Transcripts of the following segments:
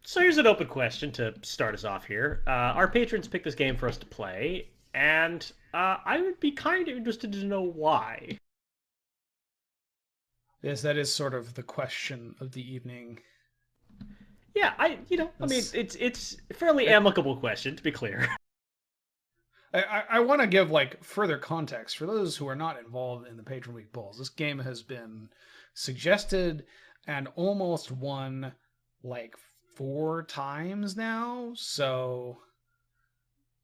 So here's an open question to start us off here. Our patrons picked this game for us to play, and I would be kind of interested to know why. Yes, that is sort of the question of the evening. Yeah, I mean, it's a fairly amicable question, to be clear. I want to give like further context for those who are not involved in the Patron Week polls. This game has been suggested and almost won like 4 times now. So,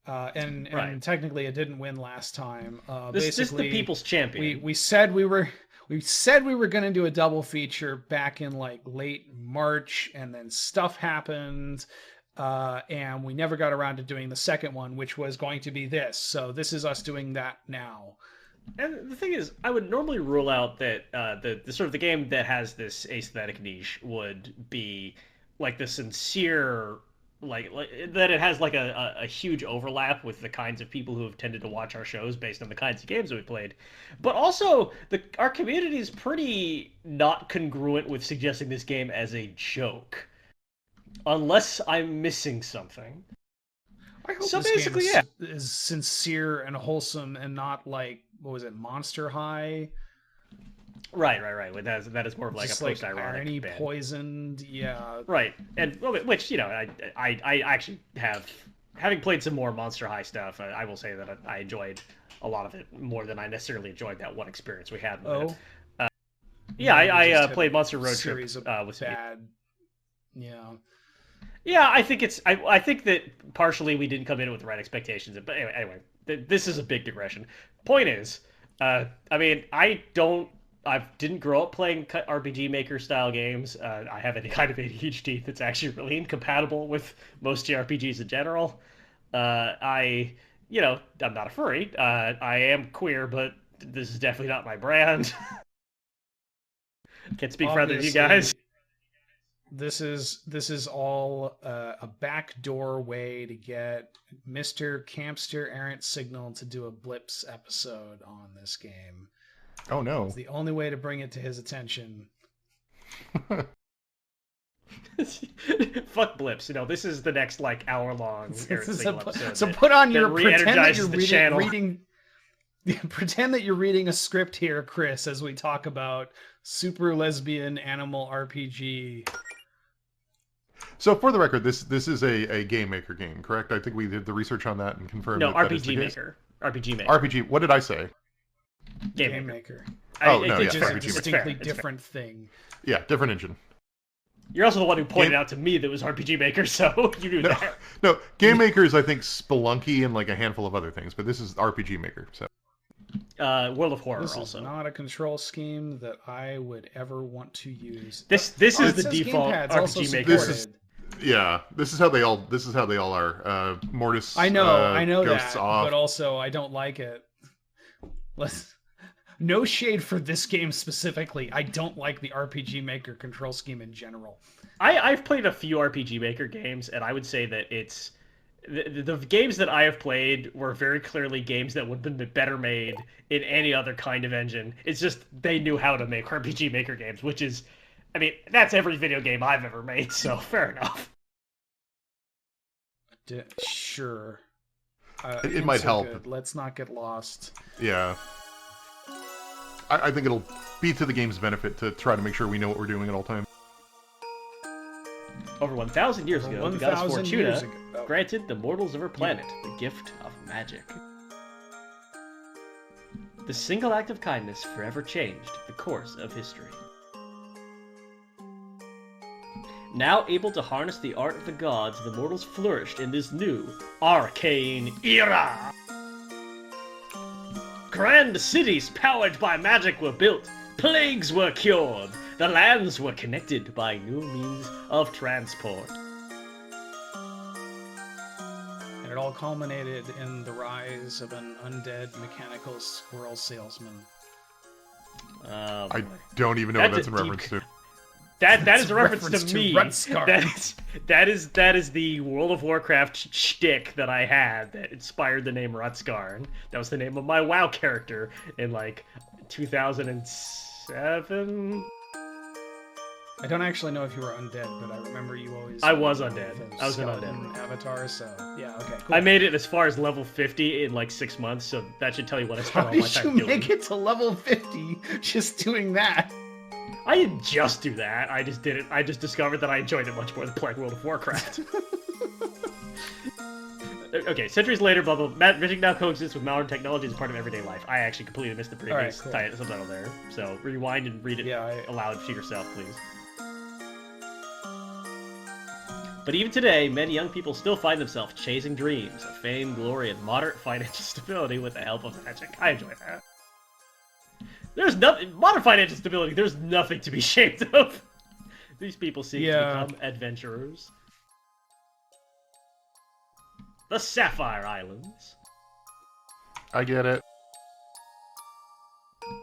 and Right. technically it didn't win last time. This is the Basically, people's champion. we said we were going to do a double feature back in like late March, and then stuff happened. And we never got around to doing the second one, which was going to be this. So this is us doing that now. And the thing is, I would normally rule out that the sort of the game that has this aesthetic niche would be like the sincere, like that it has like a huge overlap with the kinds of people who have tended to watch our shows based on the kinds of games that we played. But also, our community is pretty not congruent with suggesting this game as a joke, unless I'm missing something. I hope So this basically, game yeah. is sincere and wholesome and not like, what was it, Monster High? Right. Well, that is more of like Just a like post-ironic irony band. poisoned. Yeah. Right, and well, which I actually have, having played some more Monster High stuff. I will say that I enjoyed a lot of it more than I necessarily enjoyed that one experience we had with it. Oh, Yeah, no, we I just had played a Monster Road Trip series of with you. bad. Yeah. Yeah, I think I think that partially we didn't come in with the right expectations. But anyway, this is a big digression. Point is, I mean, I didn't grow up playing RPG Maker style games. I have any kind of ADHD that's actually really incompatible with most JRPGs in general. I'm not a furry. I am queer, but this is definitely not my brand. Can't speak for other you guys. Obviously, this is all a backdoor way to get Mr. Campster Errant Signal to do a Blips episode on this game. Oh no. It's the only way to bring it to his attention. Fuck blips. This is the next like hour long episode. So put on your pretend that re-energizes you're the channel. reading pretend that you're reading a script here, Chris, as we talk about Super Lesbian Animal RPG. So for the record, this is a Game Maker game, correct? I think we did the research on that and confirmed No, that is the RPG case. Maker. RPG Maker. RPG. What did I say? Game Maker. Oh, no, It's yeah, just a RPG. distinctly It's fair. different thing. Yeah, different engine. You're also the one who pointed out to me that it was RPG Maker, so you knew No, that. no. Game Maker is I think Spelunky and like a handful of other things, but this is RPG Maker. So World of Horror This also. is not a control scheme that I would ever want to use. This Oh, is it the says default gamepad's also RPG Maker. This is- supported. yeah, this is how they all are. Mortis. I know Ghosts that, off. but also I don't like it. No shade for this game specifically. I don't like the RPG Maker control scheme in general. I've played a few RPG Maker games, and I would say that it's the games that I have played were very clearly games that would have been better made in any other kind of engine. It's just they knew how to make RPG Maker games, which is, I mean, that's every video game I've ever made, so fair enough. Sure. It might help. Good. Let's not get lost. Yeah. I think it'll be to the game's benefit to try to make sure we know what we're doing at all times. Over 1,000 years ago, the goddess 1,000 years Fortuna ago. granted the mortals of her planet the gift of magic. The single act of kindness forever changed the course of history. Now able to harness the art of the gods, the mortals flourished in this new, arcane era. Grand cities powered by magic were built, plagues were cured, the lands were connected by new means of transport. And it all culminated in the rise of an undead mechanical squirrel salesman. I don't even know what that's in reference to. That It's is a reference to me. Rutskarn. That is the World of Warcraft shtick that I had that inspired the name Rutskarn. That was the name of my WoW character in like 2007. I don't actually know if you were undead, but I remember you always. I was undead. with a I was an skeleton undead. avatar. So yeah, okay, cool. I made it as far as level 50 in like 6 months, so that should tell you what I spent How all my did you time doing. make it to level 50 just doing that? I didn't just do that. I just did it. I just discovered that I enjoyed it much more than playing World of Warcraft. Okay, centuries later, blah blah. Magic now coexists with modern technology as part of everyday life. I actually completely missed the previous subtitle there, so rewind and read it aloud to yourself, please. But even today, many young people still find themselves chasing dreams of fame, glory, and moderate financial stability with the help of magic. I enjoy that. There's nothing modern financial stability. There's nothing to be ashamed of. These people seek to become adventurers. The Sapphire Islands. I get it.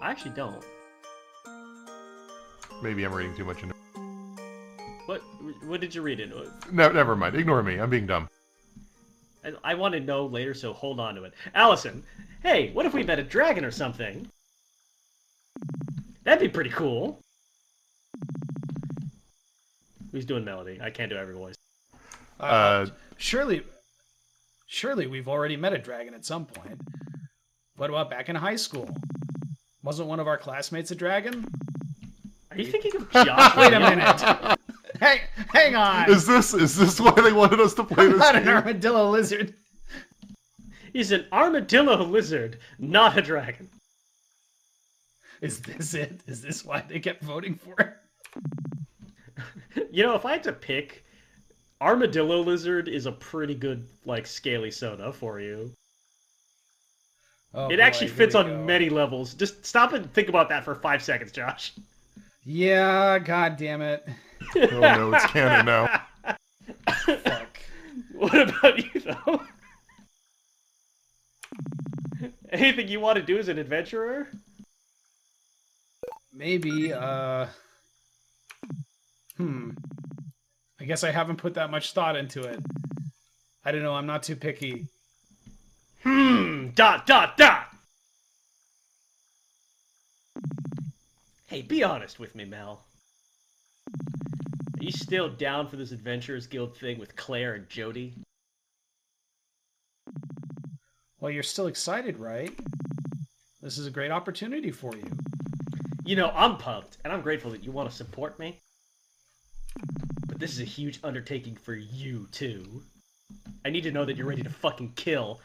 I actually don't. Maybe I'm reading too much into it. What did you read it? No, never mind. Ignore me. I'm being dumb. I want to know later, so hold on to it. Allison, hey, what if we met a dragon or something? That'd be pretty cool. Who's doing Melody? I can't do every voice. Surely we've already met a dragon at some point. What about back in high school? Wasn't one of our classmates a dragon? Are you thinking of Josh? Wait a minute. Hang on. Is this why they wanted us to play this Not game? an armadillo lizard. He's an armadillo lizard, not a dragon. Is this it? Is this why they kept voting for it? You know, if I had to pick, armadillo lizard is a pretty good, like, scaly soda for you. Oh, it actually fits on many levels. Just stop and think about that for 5 seconds, Josh. Yeah, god damn it. Oh no, it's canon now. Fuck. What about you, though? Anything you want to do as an adventurer? Maybe, I guess I haven't put that much thought into it. I don't know, I'm not too picky. Dot. Hey, be honest with me, Mel. Are you still down for this Adventurers Guild thing with Claire and Jody? Well, you're still excited, right? This is a great opportunity for you. You know, I'm pumped, and I'm grateful that you want to support me. But this is a huge undertaking for you, too. I need to know that you're ready to fucking kill.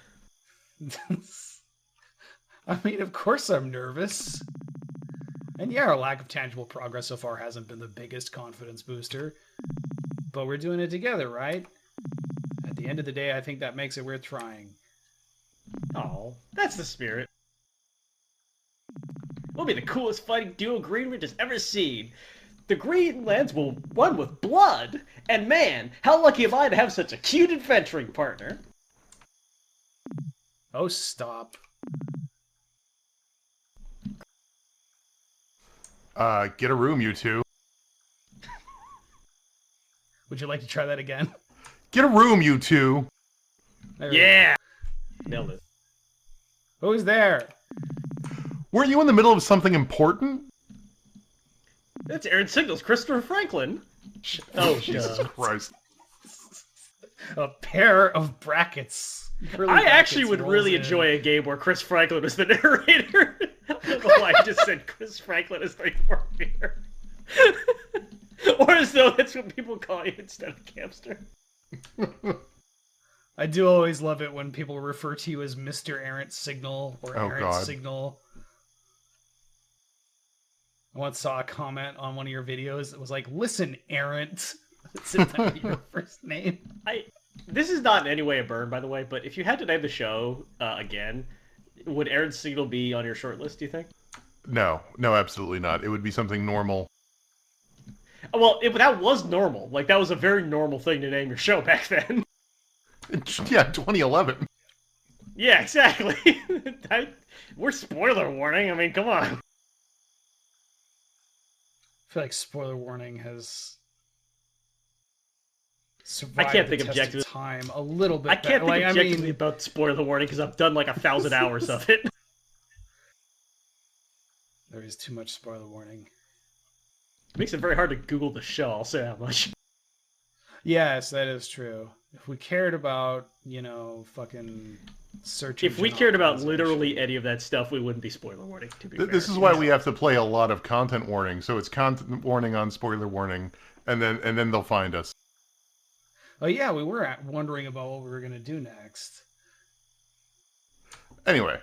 I mean, of course I'm nervous. And yeah, our lack of tangible progress so far hasn't been the biggest confidence booster. But we're doing it together, right? At the end of the day, I think that makes it worth trying. Oh, that's the spirit. We'll be the coolest fighting duo Greenridge has ever seen. The Greenlands will run with blood. And man, how lucky am I to have such a cute adventuring partner. Oh, stop. Get a room, you two. Would you like to try that again? Get a room, you two. Yeah! Nailed it. Who's there? Weren't you in the middle of something important? That's Aaron Signal's Christopher Franklin. Oh, Jesus Christ. A pair of brackets. I actually would really enjoy a game where Chris Franklin was the narrator. I don't know why I just said Chris Franklin is the fourth here. Or as though that's what people call you instead of Campster. I do always love it when people refer to you as Mr. Errant Signal or Errant Signal. I once saw a comment on one of your videos that was like, "Listen, Errant." It's your first name. This is not in any way a burn, by the way, but if you had to name the show again, would Aaron Signal be on your short list, do you think? No, absolutely not. It would be something normal. Well, that was normal. Like, that was a very normal thing to name your show back then. Yeah, 2011. Yeah, exactly. We're spoiler warning. I mean, come on. I feel like spoiler warning has survived the test of time a little bit. I can't think objectively about spoiler warning because I've done like 1,000 hours of it. There is too much spoiler warning. It makes it very hard to Google the show, I'll say that much. Yes, that is true. If we cared about, fucking search If we engine cared about optimization. literally any of that stuff, we wouldn't be spoiler warning, to be fair. This is why we have to play a lot of content warning. So it's content warning on spoiler warning, and then they'll find us. Oh yeah, we were wondering about what we were gonna do next. Anyway,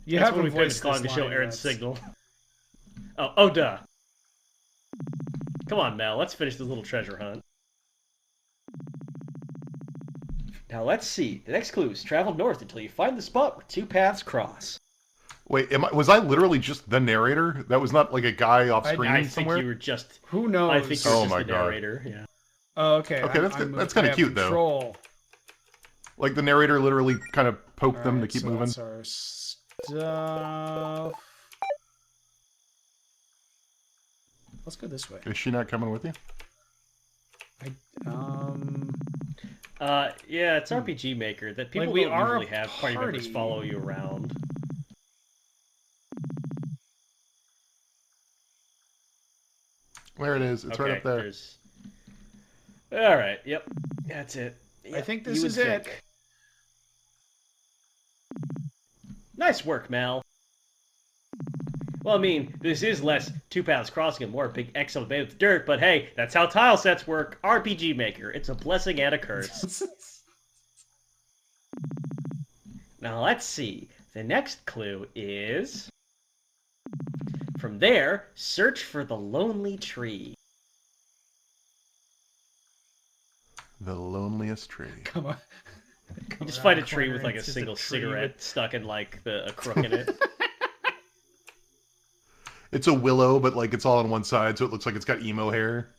You That's haven't when we played voiced the calling this to show line Aaron's yet. signal. Oh, duh. Come on, Mel, let's finish this little treasure hunt. Now let's see. The next clue is travel north until you find the spot where two paths cross. wait, was I literally just the narrator? That was not like a guy off screen I think somewhere? you were just. Who knows? I think you were Oh just my the God. narrator. Yeah. Oh, okay. Okay, that's kinda I have cute, though. control. Like the narrator literally kind of poked them to Alright, keep so moving? that's our stuff. Let's go this way. Is she not coming with you? Yeah, it's RPG Maker that people we don't are a usually have party members party. follow you around. There it is. It's right up there. All right. Yep. That's it. I think this you would is it. think. Nice work, Mel. Well, I mean, this is less two paths crossing and more a big X on the bed with dirt, but hey, that's how tile sets work. RPG Maker. It's a blessing and a curse. Now, let's see. The next clue is... From there, search for the lonely tree. The loneliest tree. Come on. You just find a tree with like a single cigarette stuck in like a crook in it. It's a willow, but like it's all on one side, so it looks like it's got emo hair.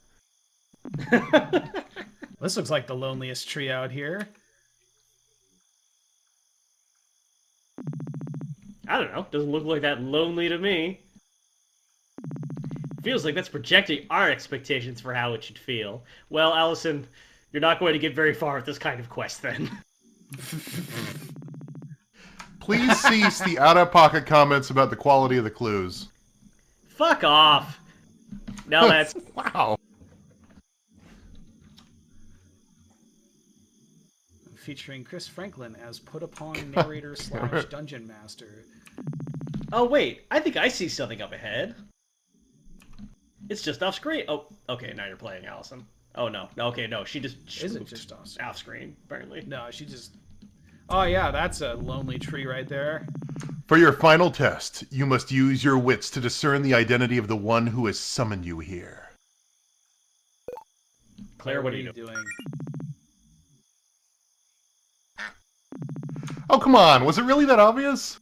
This looks like the loneliest tree out here. I don't know. Doesn't look like that lonely to me. Feels like that's projecting our expectations for how it should feel. Well, Allison, you're not going to get very far with this kind of quest then. Please cease the out-of-pocket comments about the quality of the clues. Fuck off. Now that's... Wow. Featuring Chris Franklin as put-upon narrator / dungeon master. Oh, wait. I think I see something up ahead. It's just off screen. Oh, okay. Now you're playing Allison. Oh, no. Okay, no. She just Isn't moved just us. off screen, apparently. No, she just... Oh yeah, that's a lonely tree right there. For your final test, you must use your wits to discern the identity of the one who has summoned you here. Claire, what are you doing? Oh, come on. Was it really that obvious?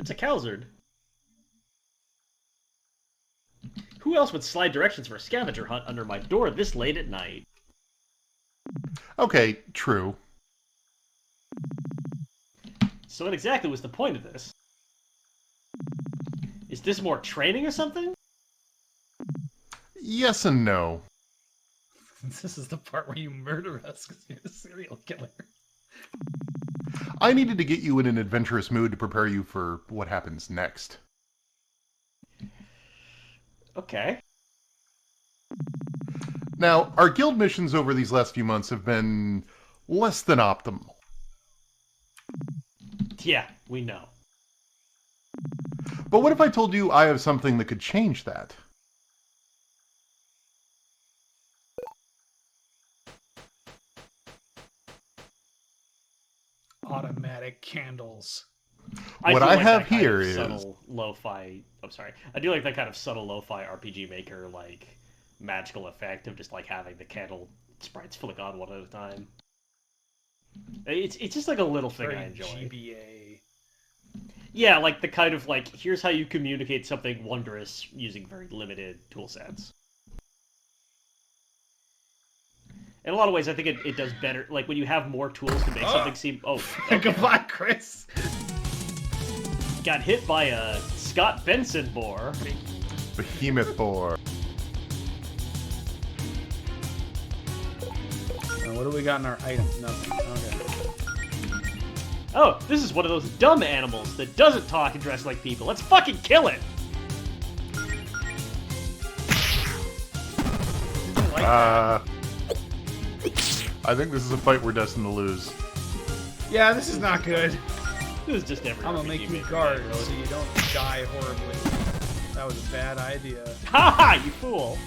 It's a Calzard. Who else would slide directions for a scavenger hunt under my door this late at night? Okay, true. So what exactly was the point of this? Is this more training or something? Yes and no. This is the part where you murder us because you're a serial killer. I needed to get you in an adventurous mood to prepare you for what happens next. Okay. Now, our guild missions over these last few months have been less than optimal. Yeah, we know. But what if I told you I have something that could change that? Automatic candles. I What do I like have that kind here of is- subtle lo-fi. I'm sorry. I do like that kind of subtle lo-fi RPG Maker like magical effect of just like having the candle sprites flick on one at a time. It's just like a little thing Very I enjoy. GBA. Yeah, like the kind of like here's how you communicate something wondrous using very limited tool sets. In a lot of ways, I think it does better. Like when you have more tools to make something seem. Oh, Goodbye, Chris. got hit by a Scott Benson boar. Behemoth boar. What do we got in our item? Nothing. Okay. Oh, this is one of those dumb animals that doesn't talk and dress like people. Let's fucking kill it! I think this is a fight we're destined to lose. Yeah, this is not good. This is just every I'm gonna RPG make you Maker guard game, really. so you don't die horribly. That was a bad idea. Ha ha! You fool!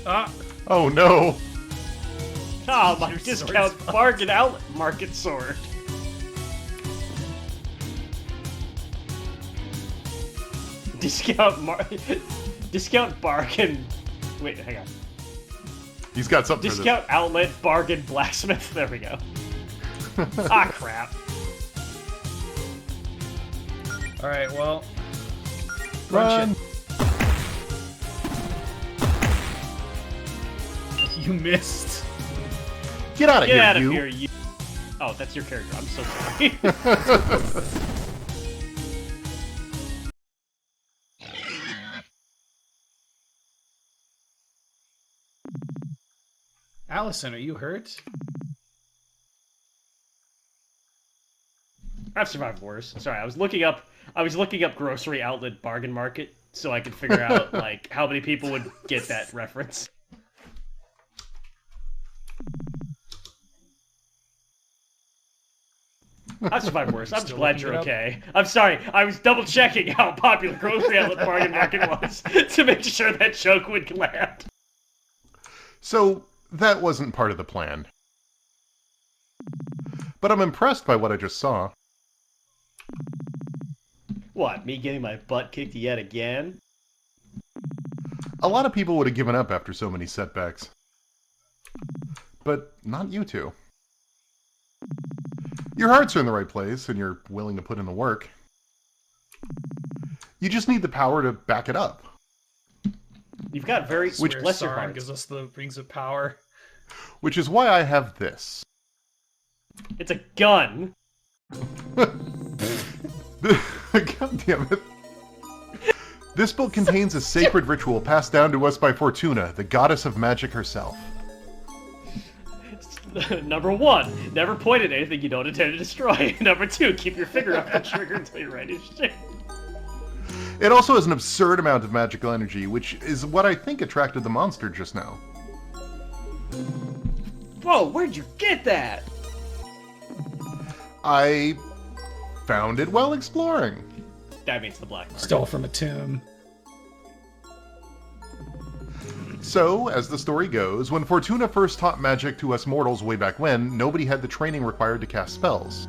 Ah! Oh no! Ah, my Your discount sword's bargain outlet market sword. Discount bargain. Wait, hang on. He's got something Discount outlet bargain blacksmith. There we go. Ah, crap. Alright, well. for this. Run! You missed. Get out of Get here, out of you! here, you. Oh, that's your character. I'm so sorry. Allison, are you hurt? I've survived worse. Sorry, I was looking up grocery outlet bargain market so I could figure out like how many people would get that reference. I've survived worse. I'm Still glad looking you're it up? okay. I'm sorry. I was double checking how popular grocery outlet bargain market was to make sure that joke would land. So, that wasn't part of the plan. But I'm impressed by what I just saw. What, me getting my butt kicked yet again? A lot of people would have given up after so many setbacks. But not you two. Your hearts are in the right place, and you're willing to put in the work. You just need the power to back it up. You've got very Which bless your Sauron heart. gives us the rings of power. Which is why I have this. It's a gun. God damn it. This book contains a sacred ritual passed down to us by Fortuna, the goddess of magic herself. Number 1, never point at anything you don't intend to destroy. Number 2, keep your finger up the trigger until you're ready to shoot. It also has an absurd amount of magical energy, which is what I think attracted the monster just now. Whoa, where'd you get that? I found it while exploring. That means the black market. Stole from a tomb. So, as the story goes, when Fortuna first taught magic to us mortals way back when, nobody had the training required to cast spells.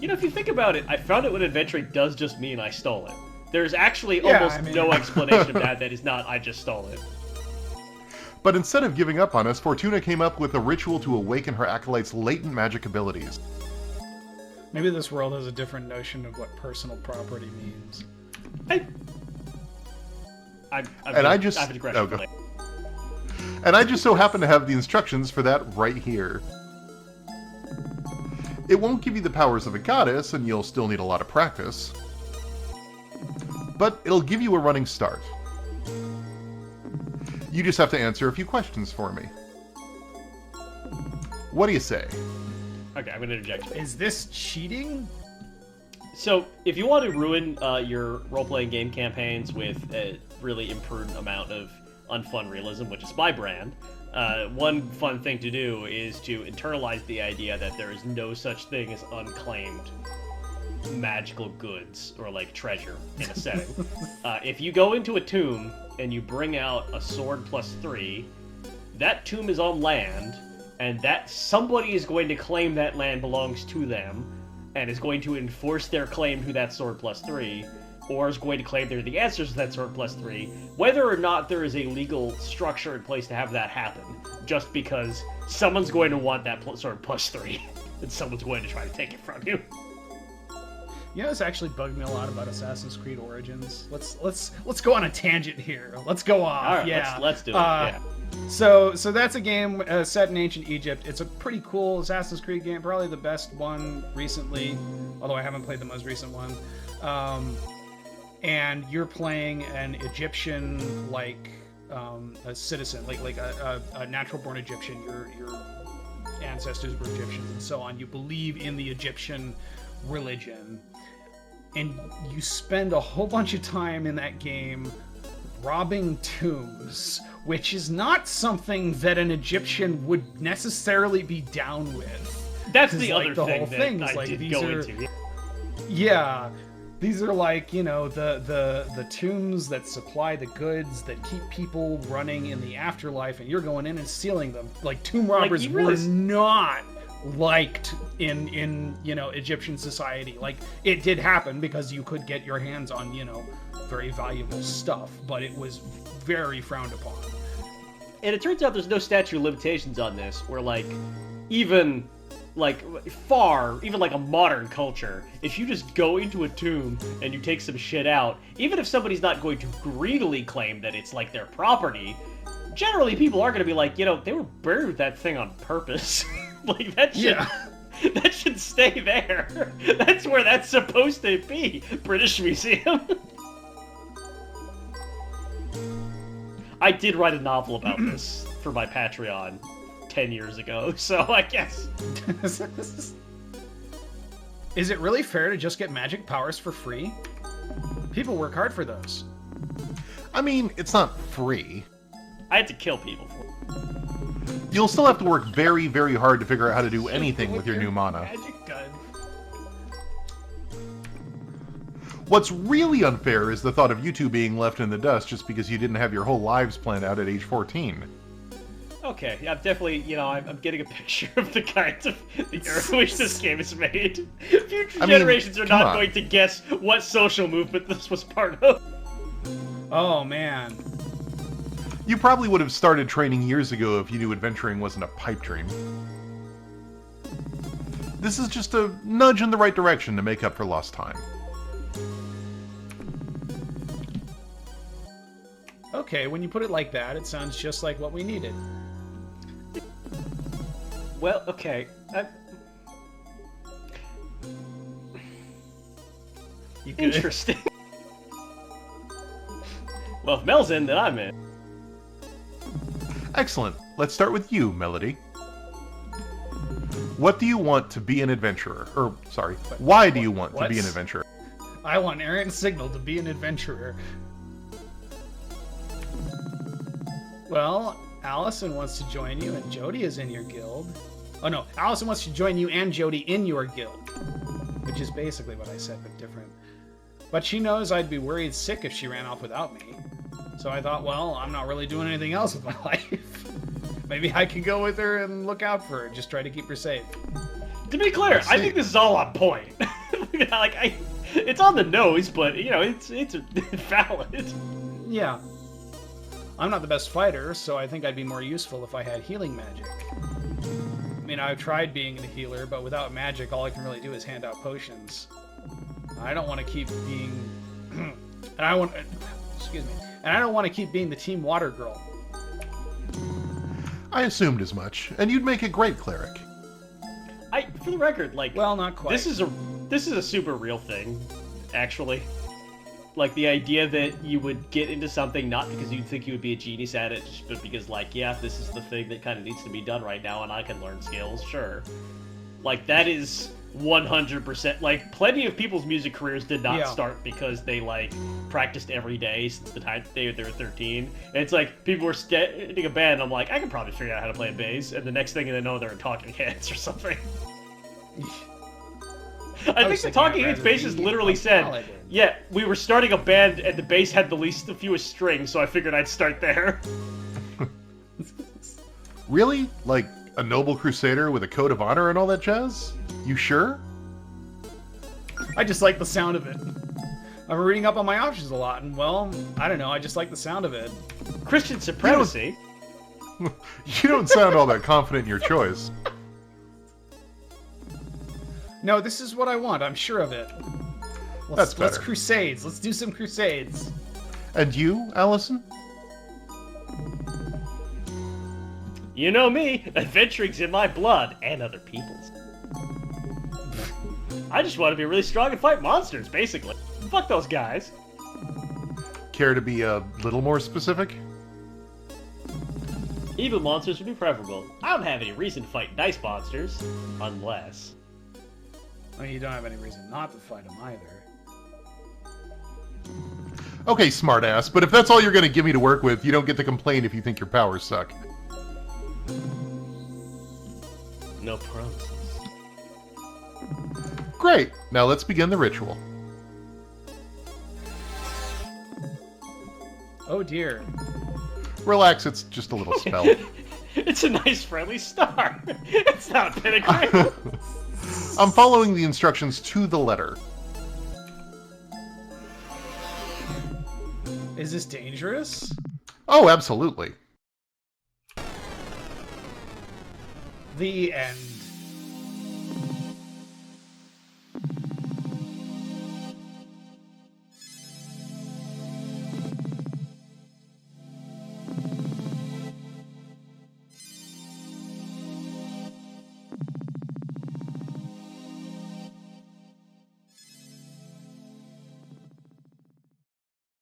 You know, if you think about it, I found it when adventuring does just mean I stole it. There's actually Yeah, almost I mean- no explanation of that is not I just stole it. But instead of giving up on us, Fortuna came up with a ritual to awaken her acolyte's latent magic abilities. Maybe this world has a different notion of what personal property means. And I just so happen to have the instructions for that right here. It won't give you the powers of a goddess, and you'll still need a lot of practice. But it'll give you a running start. You just have to answer a few questions for me. What do you say? Okay, I'm gonna interject. Is this cheating? So, if you want to ruin your role-playing game campaigns with a really imprudent amount of unfun realism, which is my brand, one fun thing to do is to internalize the idea that there is no such thing as unclaimed magical goods or like treasure in a setting. If you go into a tomb and you bring out a sword +3, that tomb is on land, and that somebody is going to claim that land belongs to them and is going to enforce their claim to that sword +3, or is going to claim they're the answers to that sword +3, whether or not there is a legal structure in place to have that happen, just because someone's going to want that sword +3, and someone's going to try to take it from you. You know, this actually bugged me a lot about Assassin's Creed Origins. Let's go on a tangent here. Let's go off. All right, yeah, let's do it. Yeah. So that's a game set in ancient Egypt. It's a pretty cool Assassin's Creed game, probably the best one recently, although I haven't played the most recent one. And you're playing an Egyptian, like a citizen, like a natural-born Egyptian. Your ancestors were Egyptians and so on. You believe in the Egyptian religion, and you spend a whole bunch of time in that game robbing tombs, which is not something that an Egyptian would necessarily be down with. That's the like, other the thing whole that thing I is, like, did these go are- into. Yeah, these are like, you know, the tombs that supply the goods that keep people running in the afterlife, and you're going in and stealing them. Like, tomb robbers you were realize- not liked in you know, Egyptian society. Like, it did happen because you could get your hands on, you know, very valuable stuff, but it was very frowned upon. And it turns out there's no statute of limitations on this, where, like, even, like, even like a modern culture, if you just go into a tomb and you take some shit out, even if somebody's not going to greedily claim that it's, like, their property, generally people are going to be like, you know, they were buried with that thing on purpose. Like, that should, that should stay there. That's where that's supposed to be, British Museum. I did write a novel about this for my Patreon 10 years ago, so I guess. Is it really fair to just get magic powers for free? People work hard for those. I mean, it's not free. I had to kill people for it. You'll still have to work very, very hard to figure out how to do anything with your new mana. Magic gun. What's really unfair is the thought of you two being left in the dust just because you didn't have your whole lives planned out at age 14. Okay, yeah, I'm definitely, you know, I'm getting a picture of the kinds of the era in which this game is made. Future generations are not going to guess what social movement this was part of. Oh, man. You probably would have started training years ago if you knew adventuring wasn't a pipe dream. This is just a nudge in the right direction to make up for lost time. Okay, when you put it like that, it sounds just like what we needed. Well, okay. You good? Interesting. Well, if Mel's in, then I'm in. Excellent. Let's start with you, Melody. What do you want to be an adventurer? Or, sorry, why do you want to be an adventurer? I want Errant Signal to be an adventurer. Well, Allison wants to join you, and Jody is in your guild. Oh no, Allison wants to join you and Jody in your guild. Which is basically what I said, but different. But she knows I'd be worried sick if she ran off without me. So I thought, well, I'm not really doing anything else with my life. Maybe I could go with her and look out for her, just try to keep her safe. To be clear, I think this is all on point. Like, it's on the nose, but, you know, it's valid. Yeah. I'm not the best fighter, so I think I'd be more useful if I had healing magic. I mean, I've tried being a healer, but without magic, all I can really do is hand out potions. I don't want to keep being... Excuse me. And I don't want to keep being the Team Water Girl. I assumed as much, and you'd make a great cleric. For the record, like... Well, not quite. This is a super real thing, actually. Like, the idea that you would get into something not because you'd think you would be a genius at it, but because, like, yeah, this is the thing that kind of needs to be done right now, and I can learn skills, sure. Like, that is 100%... Like, plenty of people's music careers did not start because they, like, practiced every day since the time they were 13. And it's like, people were starting a band, and I'm like, I can probably figure out how to play a bass, and the next thing they know, they're in Talking Heads or something. I think the Talking Heads bassist literally said, yeah, we were starting a band and the bass had the fewest strings, so I figured I'd start there. Really? Like a noble crusader with a code of honor and all that jazz? You sure? I just like the sound of it. I'm reading up on my options a lot, and well, I don't know, I just like the sound of it. Christian supremacy? You don't sound all that confident in your choice. No, this is what I want, I'm sure of it. That's better. Let's crusades. Let's do some crusades. And you, Allison? You know me, adventuring's in my blood, and other people's. I just want to be really strong and fight monsters, basically. Fuck those guys. Care to be a little more specific? Evil monsters would be preferable. I don't have any reason to fight nice monsters, unless... I mean, you don't have any reason not to fight them either. Okay, smartass, but if that's all you're going to give me to work with, you don't get to complain if you think your powers suck. No promises. Great. Now let's begin the ritual. Oh dear. Relax, it's just a little spell. It's a nice friendly star. It's not a pentagram. I'm following the instructions to the letter. Is this dangerous? Oh, absolutely. The end.